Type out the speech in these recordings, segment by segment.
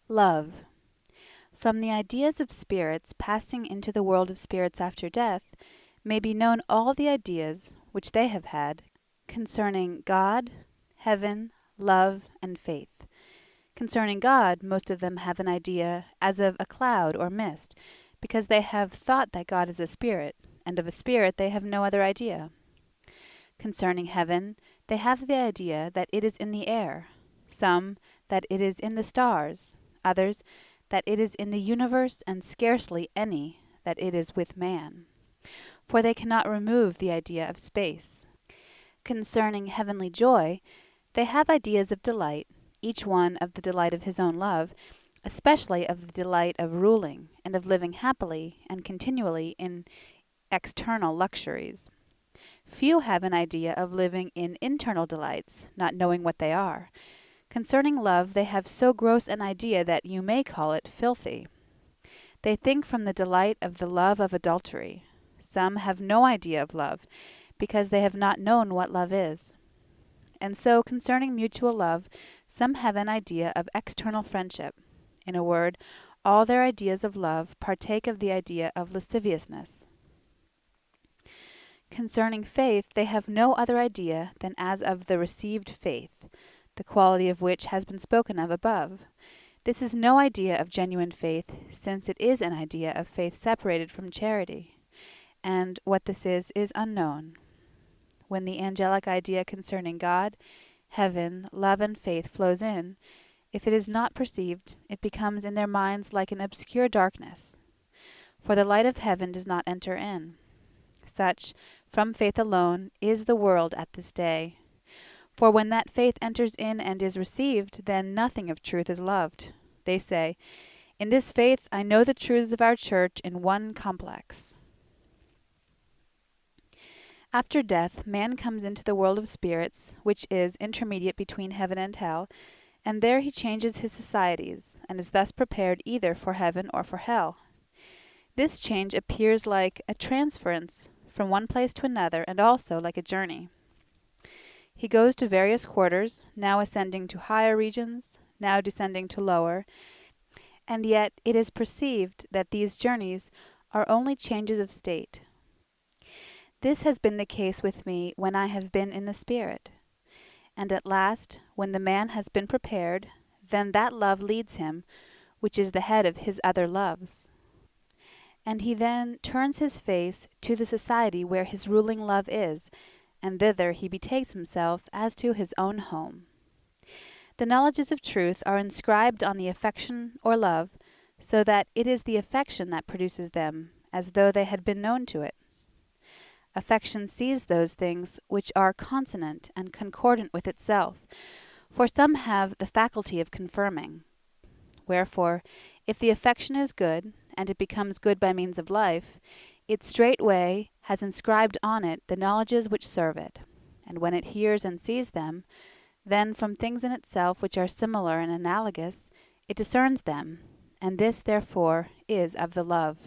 Love. From the ideas of spirits passing into the world of spirits after death may be known all the ideas which they have had concerning God, heaven, love, and faith. Concerning God, most of them have an idea as of a cloud or mist, because they have thought that God is a spirit, and of a spirit they have no other idea. Concerning heaven, they have the idea that it is in the air, some that it is in the stars, others that it is in the universe, and scarcely any that it is with man. For they cannot remove the idea of space. Concerning heavenly joy, they have ideas of delight, each one of the delight of his own love, especially of the delight of ruling, and of living happily and continually in external luxuries. Few have an idea of living in internal delights, not knowing what they are. Concerning love, they have so gross an idea that you may call it filthy. They think from the delight of the love of adultery. Some have no idea of love, because they have not known what love is. And so concerning mutual love, some have an idea of external friendship. In a word, all their ideas of love partake of the idea of lasciviousness. Concerning faith, they have no other idea than as of the received faith, the quality of which has been spoken of above. This is no idea of genuine faith, since it is an idea of faith separated from charity, and what this is unknown. When the angelic idea concerning God, heaven, love, and faith flows in, if it is not perceived, it becomes in their minds like an obscure darkness, for the light of heaven does not enter in. Such, from faith alone, is the world at this day. For when that faith enters in and is received, then nothing of truth is loved. They say, "In this faith I know the truths of our church in one complex." After death, man comes into the world of spirits, which is intermediate between heaven and hell, and there he changes his societies, and is thus prepared either for heaven or for hell. This change appears like a transference from one place to another, and also like a journey. He goes to various quarters, now ascending to higher regions, now descending to lower, and yet it is perceived that these journeys are only changes of state. This has been the case with me when I have been in the spirit. And at last, when the man has been prepared, then that love leads him, which is the head of his other loves. And he then turns his face to the society where his ruling love is, and thither he betakes himself as to his own home. The knowledges of truth are inscribed on the affection or love, so that it is the affection that produces them, as though they had been known to it. Affection sees those things which are consonant and concordant with itself, for some have the faculty of confirming. Wherefore, if the affection is good, and it becomes good by means of life, it straightway has inscribed on it the knowledges which serve it, and when it hears and sees them, then from things in itself which are similar and analogous, it discerns them, and this therefore is of the love.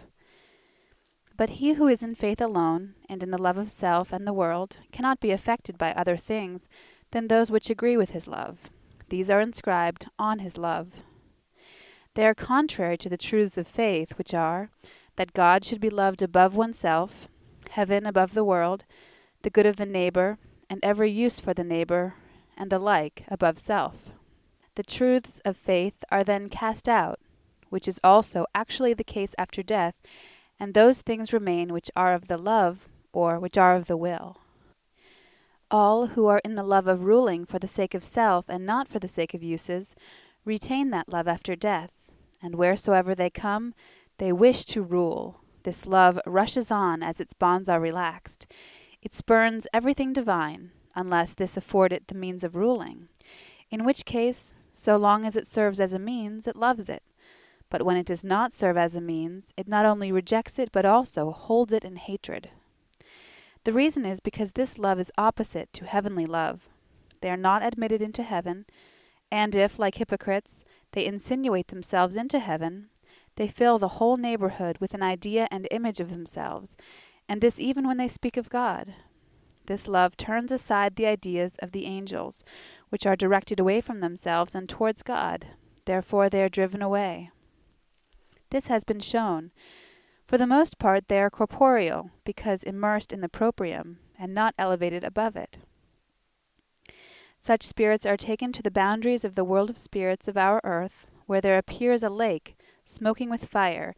But he who is in faith alone, and in the love of self and the world, cannot be affected by other things than those which agree with his love. These are inscribed on his love. They are contrary to the truths of faith, which are, that God should be loved above oneself, heaven above the world, the good of the neighbor, and every use for the neighbor, and the like above self. The truths of faith are then cast out, which is also actually the case after death, and those things remain which are of the love, or which are of the will. All who are in the love of ruling for the sake of self, and not for the sake of uses, retain that love after death, and wheresoever they come, they wish to rule. This love rushes on as its bonds are relaxed. It spurns everything divine, unless this afford it the means of ruling, in which case, so long as it serves as a means, it loves it. But when it does not serve as a means, it not only rejects it, but also holds it in hatred. The reason is because this love is opposite to heavenly love. They are not admitted into heaven, and if, like hypocrites, they insinuate themselves into heaven, they fill the whole neighborhood with an idea and image of themselves, and this even when they speak of God. This love turns aside the ideas of the angels, which are directed away from themselves and towards God. therefore they are driven away. This has been shown. For the most part they are corporeal, because immersed in the proprium, and not elevated above it. Such spirits are taken to the boundaries of the world of spirits of our earth, where there appears a lake, smoking with fire,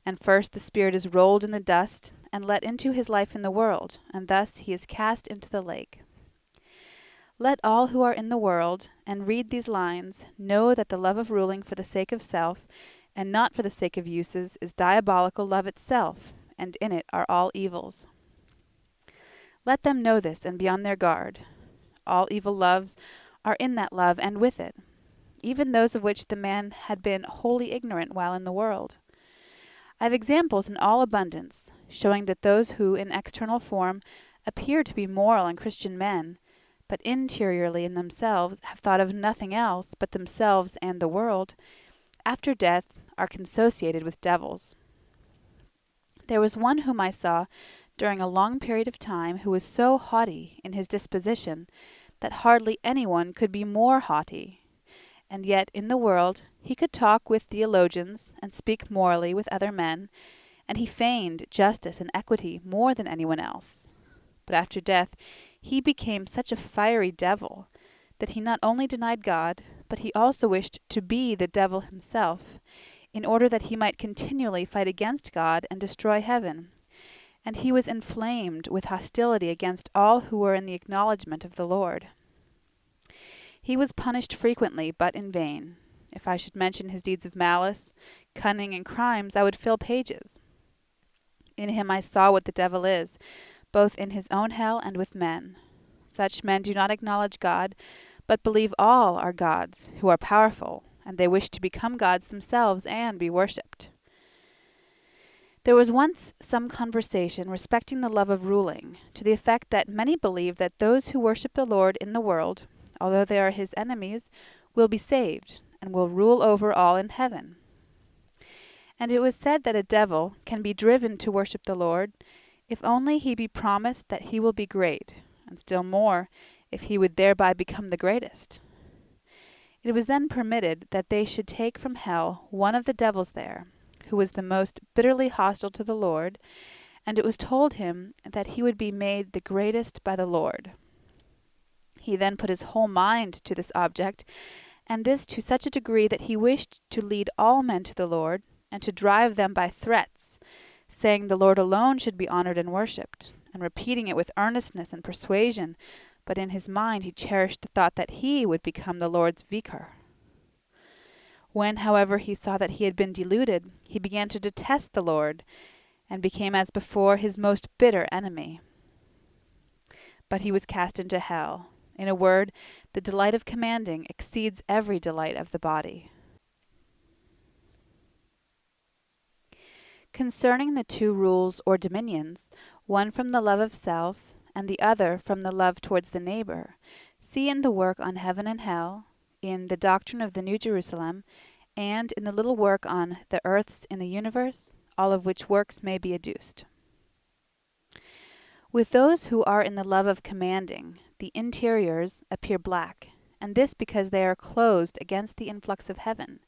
and first the spirit is rolled in the dust, and let into his life in the world, and thus he is cast into the lake. Let all who are in the world, and read these lines, know that the love of ruling for the sake of self, and not for the sake of uses, is diabolical love itself, and in it are all evils. Let them know this, and be on their guard. All evil loves are in that love and with it, even those of which the man had been wholly ignorant while in the world. I have examples in all abundance, showing that those who in external form appear to be moral and Christian men, but interiorly in themselves have thought of nothing else but themselves and the world, after death are consociated with devils. There was one whom I saw during a long period of time who was so haughty in his disposition that hardly anyone could be more haughty, and yet in the world he could talk with theologians and speak morally with other men, and he feigned justice and equity more than anyone else. But after death he became such a fiery devil that he not only denied God, but he also wished to be the devil himself, in order that he might continually fight against God and destroy heaven. And he was inflamed with hostility against all who were in the acknowledgment of the Lord. He was punished frequently, but in vain. If I should mention his deeds of malice, cunning, and crimes, I would fill pages. In him I saw what the devil is, both in his own hell and with men. Such men do not acknowledge God, but believe all are gods, who are powerful, and they wish to become gods themselves and be worshipped. There was once some conversation respecting the love of ruling, to the effect that many believe that those who worship the Lord in the world, although they are his enemies, will be saved, and will rule over all in heaven. And it was said that a devil can be driven to worship the Lord, if only he be promised that he will be great, and still more, if he would thereby become the greatest. It was then permitted that they should take from hell one of the devils there, who was the most bitterly hostile to the Lord, and it was told him that he would be made the greatest by the Lord. He then put his whole mind to this object, and this to such a degree that he wished to lead all men to the Lord, and to drive them by threats, saying the Lord alone should be honored and worshipped, and repeating it with earnestness and persuasion, but in his mind he cherished the thought that he would become the Lord's vicar. When, however, he saw that he had been deluded, he began to detest the Lord, and became as before his most bitter enemy. But he was cast into hell. In a word, the delight of commanding exceeds every delight of the body. Concerning the two rules or dominions, one from the love of self, and the other from the love towards the neighbor, see in the work on heaven and hell, in the doctrine of the New Jerusalem, and in the little work on the earths in the universe, all of which works may be adduced. With those who are in the love of commanding, the interiors appear black, and this because they are closed against the influx of heaven,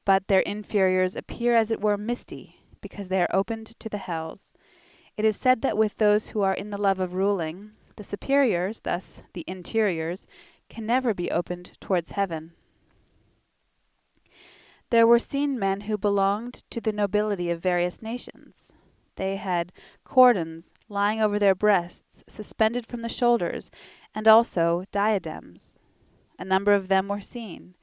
but their inferiors appear as it were misty, because they are opened to the hells. It is said that with those who are in the love of ruling, the superiors, thus the interiors, can never be opened towards heaven. There were seen men who belonged to the nobility of various nations. They had cordons lying over their breasts, suspended from the shoulders, and also diadems. A number of them were seen,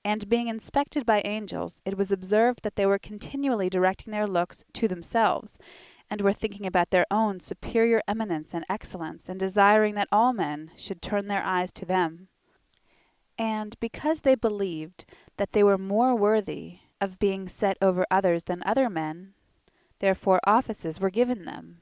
and being inspected by angels, it was observed that they were continually directing their looks to themselves, and were thinking about their own superior eminence and excellence, and desiring that all men should turn their eyes to them. And because they believed that they were more worthy of being set over others than other men, therefore offices were given them.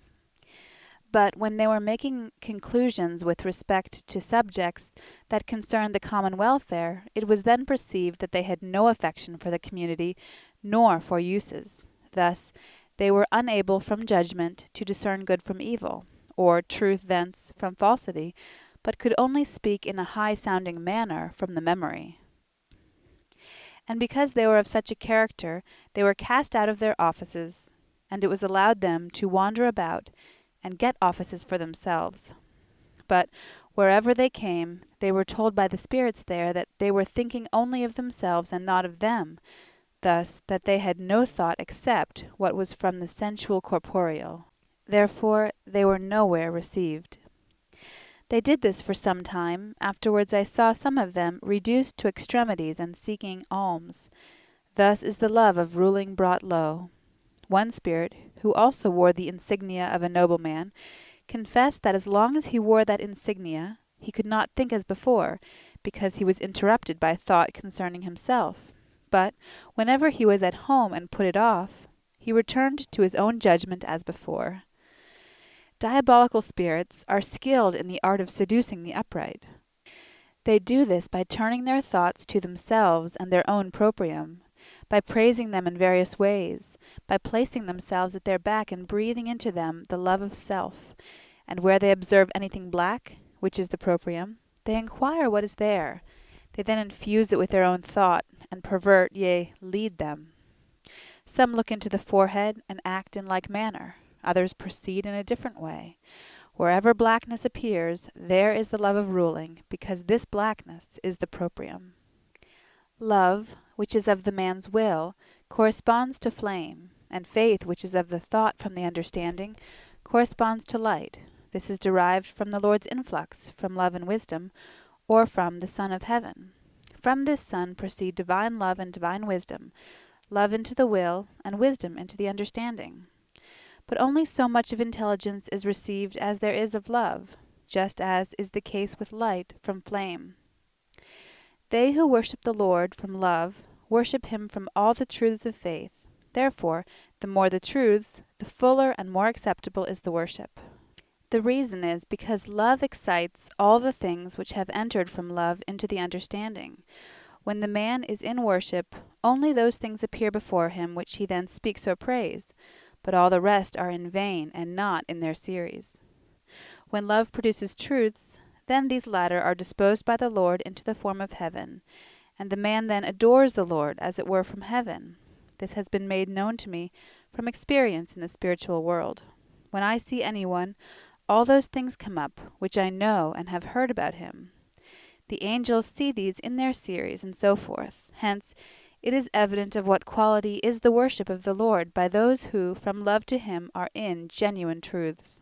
But when they were making conclusions with respect to subjects that concerned the common welfare, it was then perceived that they had no affection for the community, nor for uses. Thus they were unable from judgment to discern good from evil, or truth thence from falsity, but could only speak in a high-sounding manner from the memory. And because they were of such a character, they were cast out of their offices, and it was allowed them to wander about and get offices for themselves. But wherever they came, they were told by the spirits there that they were thinking only of themselves and not of them, thus that they had no thought except what was from the sensual corporeal. Therefore they were nowhere received. They did this for some time. Afterwards I saw some of them reduced to extremities and seeking alms. Thus is the love of ruling brought low. One spirit, who also wore the insignia of a nobleman, confessed that as long as he wore that insignia, he could not think as before, because he was interrupted by thought concerning himself. But whenever he was at home and put it off, he returned to his own judgment as before. Diabolical spirits are skilled in the art of seducing the upright. They do this by turning their thoughts to themselves and their own proprium, by praising them in various ways, by placing themselves at their back and breathing into them the love of self, and where they observe anything black, which is the proprium, they inquire what is there. They then infuse it with their own thought, and pervert, yea, lead them. Some look into the forehead and act in like manner. Others proceed in a different way. Wherever blackness appears, there is the love of ruling, because this blackness is the proprium. Love, which is of the man's will, corresponds to flame, and faith, which is of the thought from the understanding, corresponds to light. This is derived from the Lord's influx, from love and wisdom, or from the Son of heaven. From this Son proceed divine love and divine wisdom, love into the will, and wisdom into the understanding. But only so much of intelligence is received as there is of love, just as is the case with light from flame. They who worship the Lord from love worship him from all the truths of faith. Therefore, the more the truths, the fuller and more acceptable is the worship. The reason is because love excites all the things which have entered from love into the understanding. When the man is in worship, only those things appear before him which he then speaks or prays, but all the rest are in vain and not in their series. When love produces truths, then these latter are disposed by the Lord into the form of heaven, and the man then adores the Lord as it were from heaven. This has been made known to me from experience in the spiritual world. When I see anyone, all those things come up which I know and have heard about him. The angels see these in their series, and so forth. Hence, it is evident of what quality is the worship of the Lord by those who, from love to him, are in genuine truths.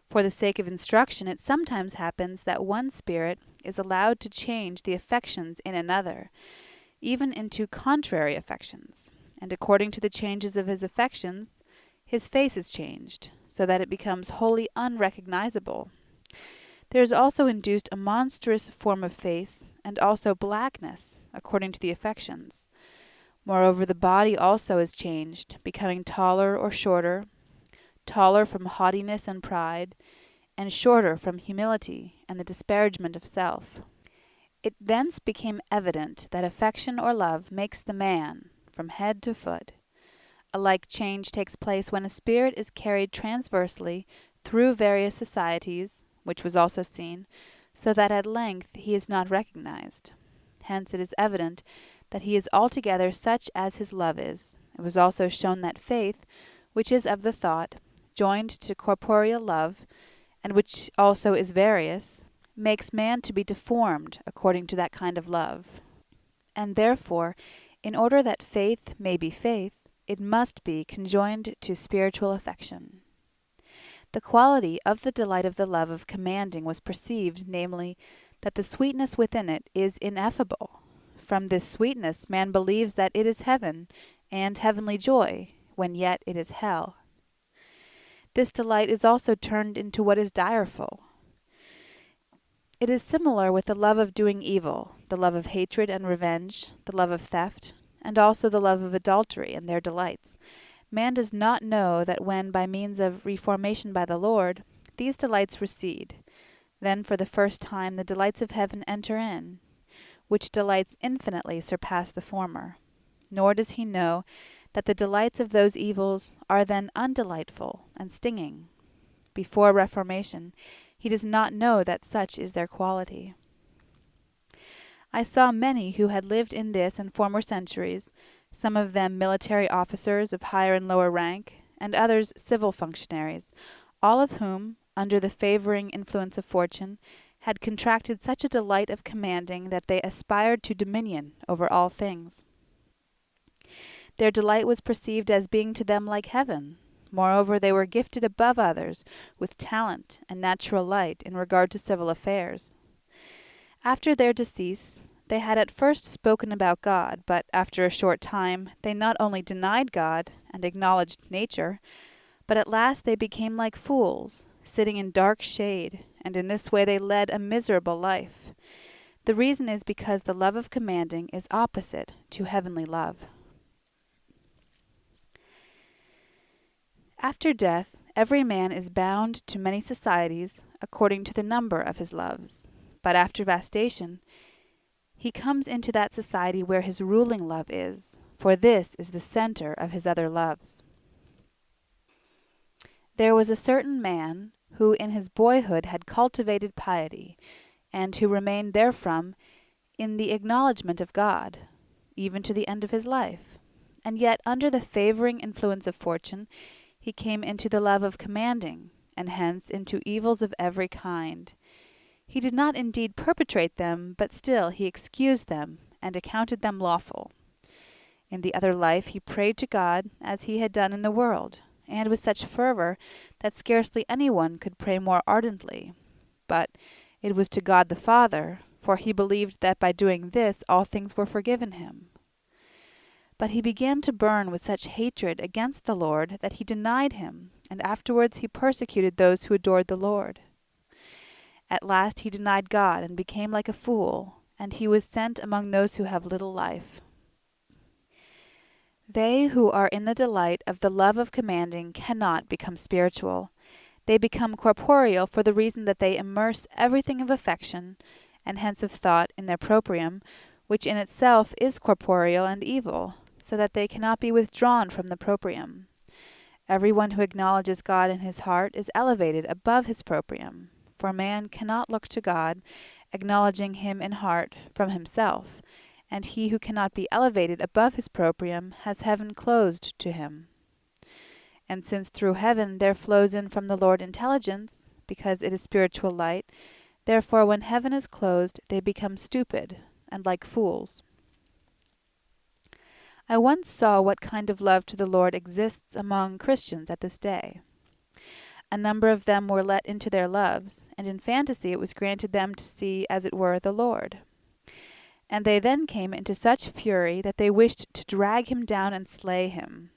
For the sake of instruction, it sometimes happens that one spirit is allowed to change the affections in another, even into contrary affections, and according to the changes of his affections, his face is changed, so that it becomes wholly unrecognizable. There is also induced a monstrous form of face, and also blackness, according to the affections. Moreover, the body also is changed, becoming taller or shorter, taller from haughtiness and pride, and shorter from humility and the disparagement of self. It thence became evident that affection or love makes the man, from head to foot. A like change takes place when a spirit is carried transversely through various societies, which was also seen, so that at length he is not recognized. Hence it is evident that he is altogether such as his love is. It was also shown that faith, which is of the thought, joined to corporeal love, and which also is various, makes man to be deformed according to that kind of love. And therefore, in order that faith may be faith, it must be conjoined to spiritual affection. The quality of the delight of the love of commanding was perceived, namely, that the sweetness within it is ineffable. From this sweetness man believes that it is heaven, and heavenly joy, when yet it is hell. This delight is also turned into what is direful. It is similar with the love of doing evil, the love of hatred and revenge, the love of theft, and also the love of adultery and their delights. Man does not know that when, by means of reformation by the Lord, these delights recede, then for the first time the delights of heaven enter in, which delights infinitely surpass the former. Nor does he know that the delights of those evils are then undelightful and stinging. Before reformation, he does not know that such is their quality. I saw many who had lived in this and former centuries, some of them military officers of higher and lower rank, and others civil functionaries, all of whom, under the favoring influence of fortune, had contracted such a delight of commanding that they aspired to dominion over all things. Their delight was perceived as being to them like heaven. Moreover, they were gifted above others with talent and natural light in regard to civil affairs. After their decease, they had at first spoken about God, but after a short time they not only denied God and acknowledged nature, but at last they became like fools, sitting in dark shade, and in this way they led a miserable life. The reason is because the love of commanding is opposite to heavenly love. After death, every man is bound to many societies according to the number of his loves. But after vastation, he comes into that society where his ruling love is, for this is the center of his other loves. There was a certain man who in his boyhood had cultivated piety, and who remained therefrom in the acknowledgment of God, even to the end of his life. And yet, under the favoring influence of fortune, he came into the love of commanding, and hence into evils of every kind. He did not indeed perpetrate them, but still he excused them, and accounted them lawful. In the other life he prayed to God as he had done in the world, and with such fervor that scarcely any one could pray more ardently. But it was to God the Father, for he believed that by doing this all things were forgiven him. But he began to burn with such hatred against the Lord that he denied him, and afterwards he persecuted those who adored the Lord. At last he denied God and became like a fool, and he was sent among those who have little life. They who are in the delight of the love of commanding cannot become spiritual. They become corporeal for the reason that they immerse everything of affection, and hence of thought, in their proprium, which in itself is corporeal and evil, so that they cannot be withdrawn from the proprium. Every one who acknowledges God in his heart is elevated above his proprium, for man cannot look to God, acknowledging him in heart, from himself, and he who cannot be elevated above his proprium has heaven closed to him. And since through heaven there flows in from the Lord intelligence, because it is spiritual light, therefore when heaven is closed they become stupid, and like fools. I once saw what kind of love to the Lord exists among Christians at this day. A number of them were let into their loves, and in fantasy it was granted them to see, as it were, the Lord. And they then came into such fury that they wished to drag him down and slay him.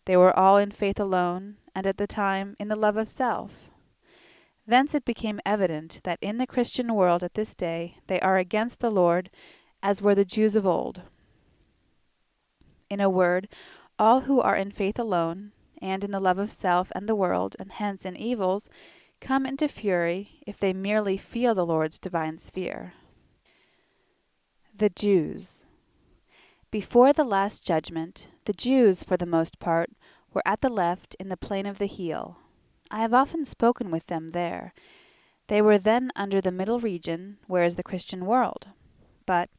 They were all in faith alone, and at the time in the love of self. Thence it became evident that in the Christian world at this day they are against the Lord, as were the Jews of old. In a word, all who are in faith alone, and in the love of self and the world, and hence in evils, come into fury if they merely feel the Lord's divine sphere. The Jews. Before the last judgment, the Jews, for the most part, were at the left in the plain of the heel. I have often spoken with them there. They were then under the middle region, where is the Christian world. But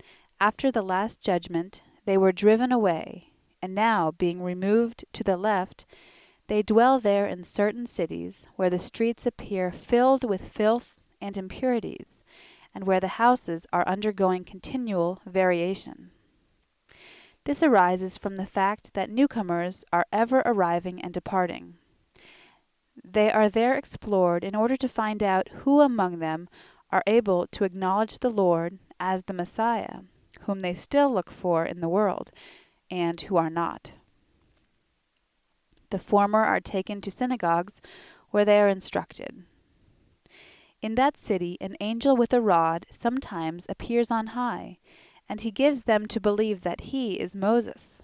after the last judgment, they were driven away, and now, being removed to the left, they dwell there in certain cities, where the streets appear filled with filth and impurities, and where the houses are undergoing continual variation. This arises from the fact that newcomers are ever arriving and departing. They are there explored in order to find out who among them are able to acknowledge the Lord as the Messiah, whom they still look for in the world, and who are not. The former are taken to synagogues, where they are instructed. In that city an angel with a rod sometimes appears on high, and he gives them to believe that he is Moses.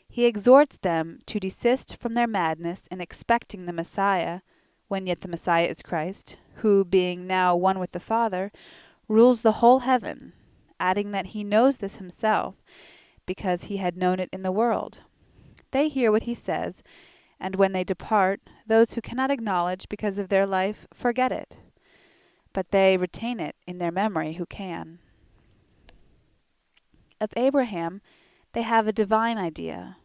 He exhorts them to desist from their madness in expecting the Messiah, when yet the Messiah is Christ, who, being now one with the Father, rules the whole heaven, adding that he knows this himself, because he had known it in the world. They hear what he says, and when they depart, those who cannot acknowledge because of their life forget it, but they retain it in their memory who can. Of Abraham they have a divine idea.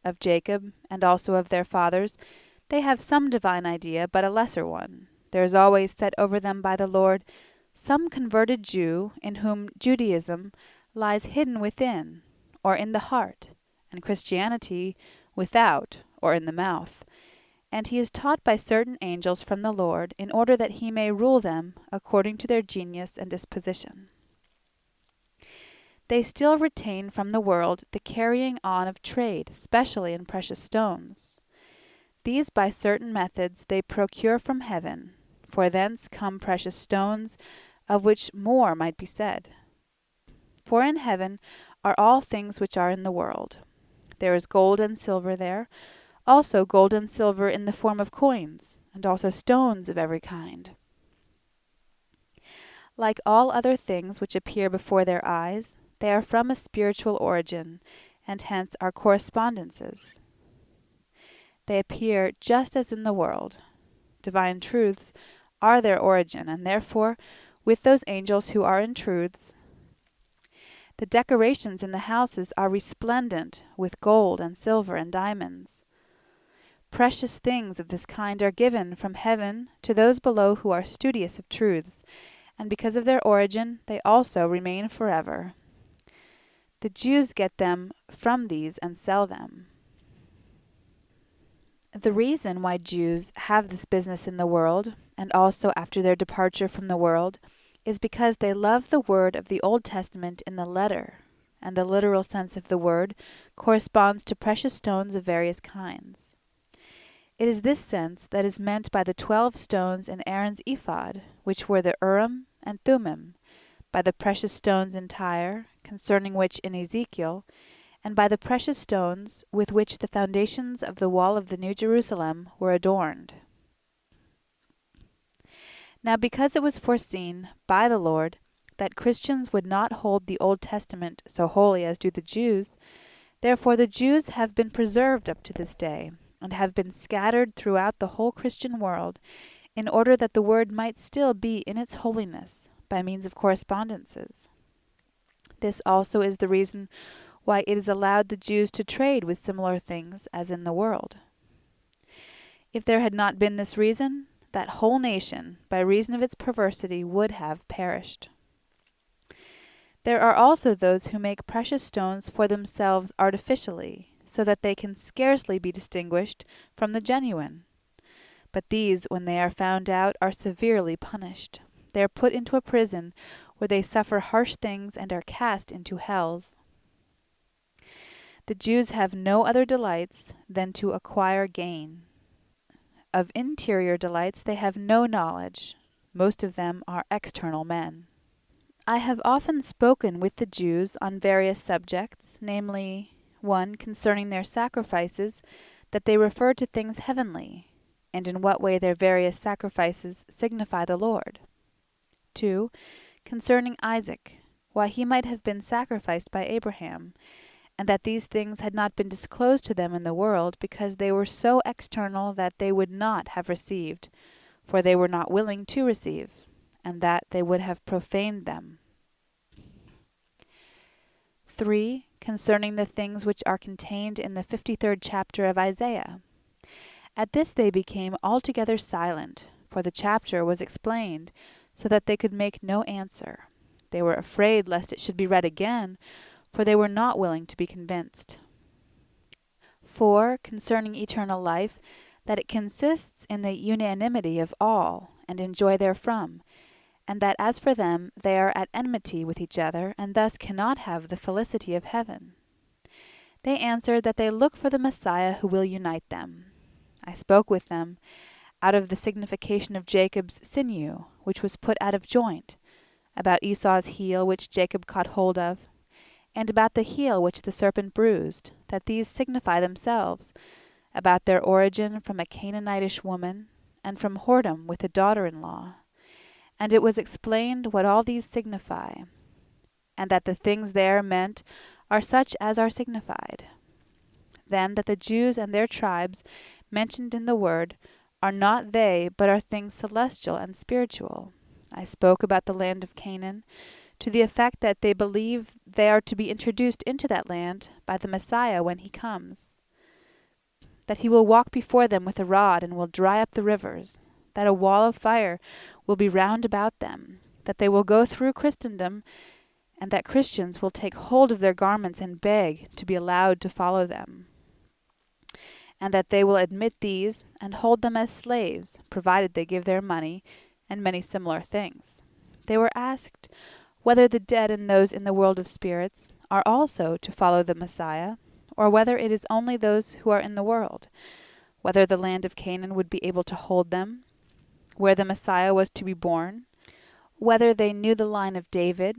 Of Jacob, and also of their fathers, they have some divine idea, but a lesser one. There is always set over them by the Lord some converted Jew, in whom Judaism lies hidden within, or in the heart, and Christianity without, or in the mouth. And he is taught by certain angels from the Lord, in order that he may rule them according to their genius and disposition. They still retain from the world the carrying on of trade, especially in precious stones. These by certain methods they procure from heaven, for thence come precious stones, of which more might be said. For in heaven are all things which are in the world. There is gold and silver there, also gold and silver in the form of coins, and also stones of every kind. Like all other things which appear before their eyes, they are from a spiritual origin, and hence are correspondences. They appear just as in the world. Divine truths are their origin, and therefore, with those angels who are in truths, the decorations in the houses are resplendent with gold and silver and diamonds. Precious things of this kind are given from heaven to those below who are studious of truths, and because of their origin they also remain forever. The Jews get them from these and sell them. The reason why Jews have this business in the world, and also after their departure from the world, is because they love the word of the Old Testament in the letter, and the literal sense of the word corresponds to precious stones of various kinds. It is this sense that is meant by the 12 stones in Aaron's ephod, which were the Urim and Thummim, by the precious stones in Tyre, concerning which in Ezekiel, and by the precious stones with which the foundations of the wall of the New Jerusalem were adorned. Now because it was foreseen by the Lord that Christians would not hold the Old Testament so holy as do the Jews, therefore the Jews have been preserved up to this day, and have been scattered throughout the whole Christian world, in order that the word might still be in its holiness, by means of correspondences. This also is the reason why it is allowed the Jews to trade with similar things as in the world. If there had not been this reason, that whole nation, by reason of its perversity, would have perished. There are also those who make precious stones for themselves artificially, so that they can scarcely be distinguished from the genuine. But these, when they are found out, are severely punished. They are put into a prison, where they suffer harsh things and are cast into hells. The Jews have no other delights than to acquire gain. Of interior delights they have no knowledge. Most of them are external men. I have often spoken with the Jews on various subjects, namely, 1. Concerning their sacrifices, that they refer to things heavenly, and in what way their various sacrifices signify the Lord. 2. Concerning Isaac, why he might have been sacrificed by Abraham, and that these things had not been disclosed to them in the world, because they were so external that they would not have received, for they were not willing to receive, and that they would have profaned them. 3. Concerning the things which are contained in the 53rd chapter of Isaiah. At this they became altogether silent, for the chapter was explained, so that they could make no answer. They were afraid lest it should be read again, for they were not willing to be convinced. 4. Concerning eternal life, that it consists in the unanimity of all, and in joy therefrom, and that as for them they are at enmity with each other, and thus cannot have the felicity of heaven. They answered that they look for the Messiah who will unite them. I spoke with them out of the signification of Jacob's sinew, which was put out of joint, about Esau's heel which Jacob caught hold of, and about the heel which the serpent bruised, that these signify themselves, about their origin from a Canaanitish woman, and from whoredom with a daughter-in-law. And it was explained what all these signify, and that the things there meant are such as are signified. Then that the Jews and their tribes mentioned in the word are not they, but are things celestial and spiritual. I spoke about the land of Canaan, to the effect that they believe they are to be introduced into that land by the Messiah when he comes, that he will walk before them with a rod and will dry up the rivers, that a wall of fire will be round about them, that they will go through Christendom, and that Christians will take hold of their garments and beg to be allowed to follow them, and that they will admit these and hold them as slaves, provided they give their money, and many similar things. They were asked whether the dead and those in the world of spirits are also to follow the Messiah, or whether it is only those who are in the world, whether the land of Canaan would be able to hold them, where the Messiah was to be born, whether they knew the line of David,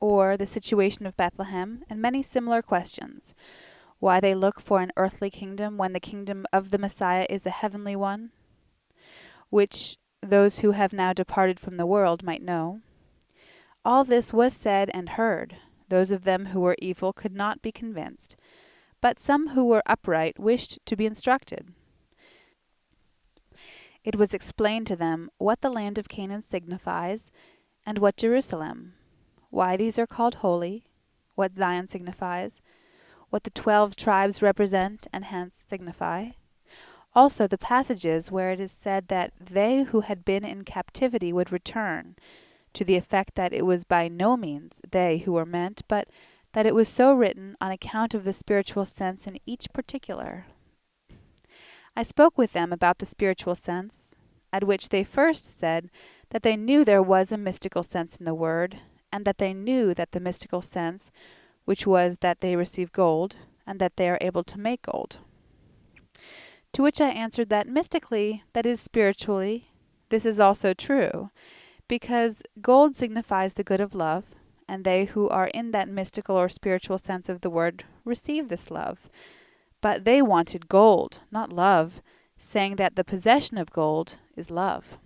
or the situation of Bethlehem, and many similar questions, why they look for an earthly kingdom when the kingdom of the Messiah is a heavenly one, which those who have now departed from the world might know. All this was said and heard. Those of them who were evil could not be convinced, but some who were upright wished to be instructed. It was explained to them what the land of Canaan signifies, and what Jerusalem, why these are called holy, what Zion signifies, what the 12 tribes represent and hence signify. Also the passages where it is said that they who had been in captivity would return, to the effect that it was by no means they who were meant, but that it was so written on account of the spiritual sense in each particular. I spoke with them about the spiritual sense, at which they first said that they knew there was a mystical sense in the word, and that they knew that the mystical sense, which was that they receive gold, and that they are able to make gold. To which I answered that mystically, that is spiritually, this is also true, because gold signifies the good of love, and they who are in that mystical or spiritual sense of the word receive this love. But they wanted gold, not love, saying that the possession of gold is love.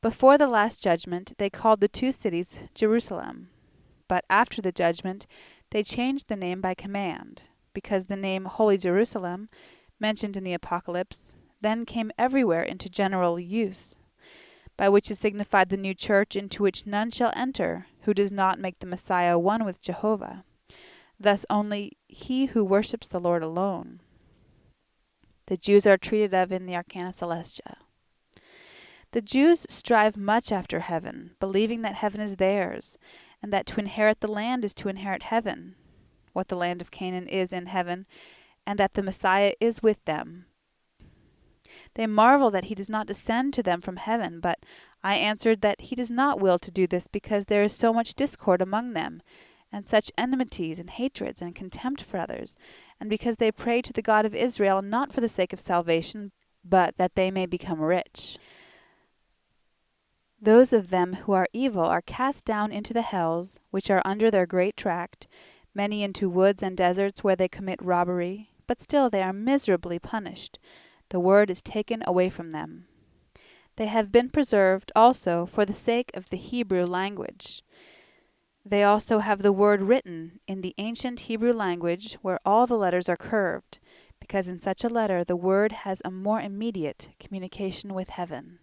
Before the last judgment they called the 2 cities Jerusalem, but after the judgment they changed the name by command, because the name Holy Jerusalem, mentioned in the Apocalypse, then came everywhere into general use, by which is signified the new church, into which none shall enter who does not make the Messiah one with Jehovah. Thus only he who worships the Lord alone. The Jews are treated of in the Arcana Celestia. The Jews strive much after heaven, believing that heaven is theirs, and that to inherit the land is to inherit heaven, what the land of Canaan is in heaven, and that the Messiah is with them. They marvel that he does not descend to them from heaven, but I answered that he does not will to do this because there is so much discord among them, and such enmities and hatreds and contempt for others, and because they pray to the God of Israel not for the sake of salvation, but that they may become rich. Those of them who are evil are cast down into the hells, which are under their great tract, many into woods and deserts where they commit robbery, but still they are miserably punished. The word is taken away from them. They have been preserved also for the sake of the Hebrew language. They also have the word written in the ancient Hebrew language, where all the letters are curved, because in such a letter the word has a more immediate communication with heaven.